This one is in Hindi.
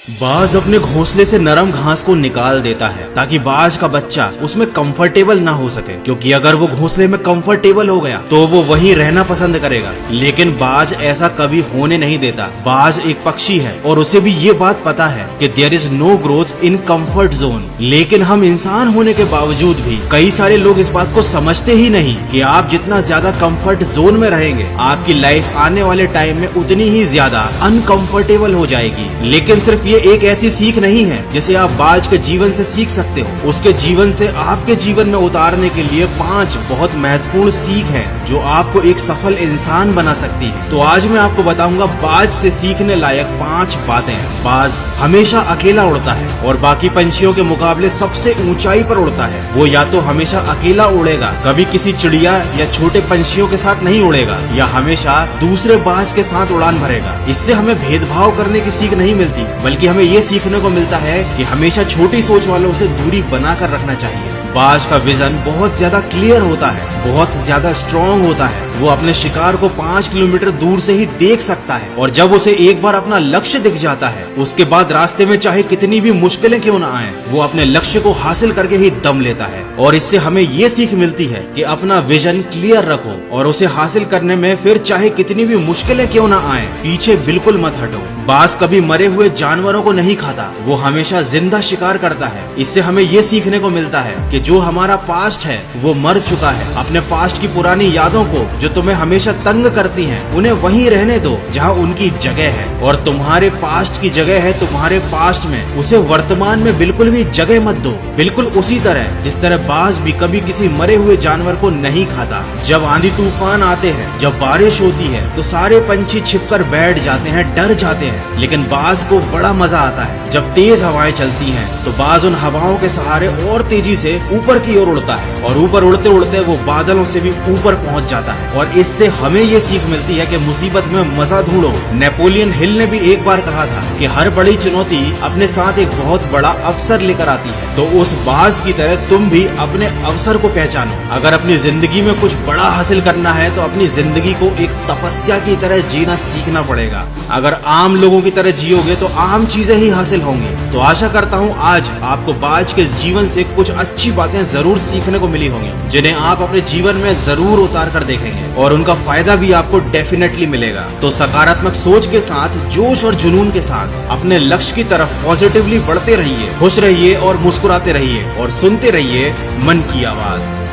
बाज अपने घोंसले से नरम घास को निकाल देता है ताकि बाज का बच्चा उसमें कंफर्टेबल ना हो सके, क्योंकि अगर वो घोंसले में कंफर्टेबल हो गया तो वो वहीं रहना पसंद करेगा। लेकिन बाज ऐसा कभी होने नहीं देता। बाज एक पक्षी है और उसे भी ये बात पता है कि there is no growth in comfort zone. लेकिन हम इंसान होने के बावजूद भी कई सारे लोग इस बात को समझते ही नहीं कि आप जितना ज्यादा कंफर्ट जोन में रहेंगे, आपकी लाइफ आने वाले टाइम में उतनी ही ज्यादा अनकंफर्टेबल हो जाएगी। लेकिन सिर्फ ये एक ऐसी सीख नहीं है जिसे आप बाज के जीवन से सीख सकते हो। उसके जीवन से आपके जीवन में उतारने के लिए 5 बहुत महत्वपूर्ण सीख है जो आपको एक सफल इंसान बना सकती है। तो आज मैं आपको बताऊंगा बाज से सीखने लायक 5 बातें। बाज हमेशा अकेला उड़ता है और बाकी पंछियों के मुकाबले सबसे ऊंचाई पर उड़ता है। वो या तो हमेशा अकेला उड़ेगा, कभी किसी चिड़िया या छोटे पंछियों के साथ नहीं उड़ेगा, या हमेशा दूसरे बाज के साथ उड़ान भरेगा। इससे हमें भेदभाव करने की सीख नहीं मिलती, बल्कि हमें ये सीखने को मिलता है कि हमेशा छोटी सोच वालों से दूरी बनाकर रखना चाहिए। बाज का विजन बहुत ज्यादा क्लियर होता है, बहुत ज्यादा स्ट्रॉन्ग होता है। वो अपने शिकार को 5 किलोमीटर दूर से ही देख सकता है और जब उसे एक बार अपना लक्ष्य दिख जाता है, उसके बाद रास्ते में चाहे कितनी भी मुश्किलें क्यों ना आए, वो अपने लक्ष्य को हासिल करके ही दम लेता है। और इससे हमें ये सीख मिलती है कि अपना विजन क्लियर रखो और उसे हासिल करने में फिर चाहे कितनी भी मुश्किलें क्यों ना आए, पीछे बिल्कुल मत हटो। बाज कभी मरे हुए जानवरों को नहीं खाता, वो हमेशा जिंदा शिकार करता है। इससे हमें ये सीखने को मिलता है कि जो हमारा पास्ट है वो मर चुका है। अपने पास्ट की पुरानी यादों को जो तुम्हें हमेशा तंग करती हैं, उन्हें वहीं रहने दो जहां उनकी जगह है। और तुम्हारे पास्ट की जगह है तुम्हारे पास्ट में, उसे वर्तमान में बिल्कुल भी जगह मत दो। बिल्कुल उसी तरह जिस तरह बाज भी कभी किसी मरे हुए जानवर को नहीं खाता। जब आंधी तूफान आते हैं, जब बारिश होती है, तो सारे पंछी छिपकर बैठ जाते हैं, डर जाते हैं। लेकिन बाज को बड़ा मजा आता है जब तेज हवाएं चलती हैं, तो बाज उन हवाओं के सहारे और तेजी से ऊपर की ओर उड़ता है और ऊपर उड़ते उड़ते वो बादलों से भी ऊपर पहुंच जाता है। और इससे हमें ये सीख मिलती है कि मुसीबत में मजा ढूंढो। नेपोलियन हिल ने भी एक बार कहा था कि हर बड़ी चुनौती अपने साथ एक बहुत बड़ा अवसर लेकर आती है। तो उस बाज की तरह तुम भी अपने अवसर को पहचानो। अगर अपनी जिंदगी में कुछ बड़ा हासिल करना है तो अपनी जिंदगी को एक तपस्या की तरह जीना सीखना पड़ेगा। अगर आम लोगों की तरह जियोगे तो आम चीजें ही हासिल होंगी। तो आशा करता हूँ आज आपको बाज के जीवन से कुछ अच्छी बातें जरूर सीखने को मिली होंगी, जिन्हें आप अपने जीवन में जरूर उतार कर देखेंगे और उनका फायदा भी आपको डेफिनेटली मिलेगा। तो सकारात्मक सोच के साथ, जोश और जुनून के साथ अपने लक्ष्य की तरफ पॉजिटिवली बढ़ते रहिए, खुश रहिए और मुस्कुराते रहिए और सुनते रहिए मन की आवाज।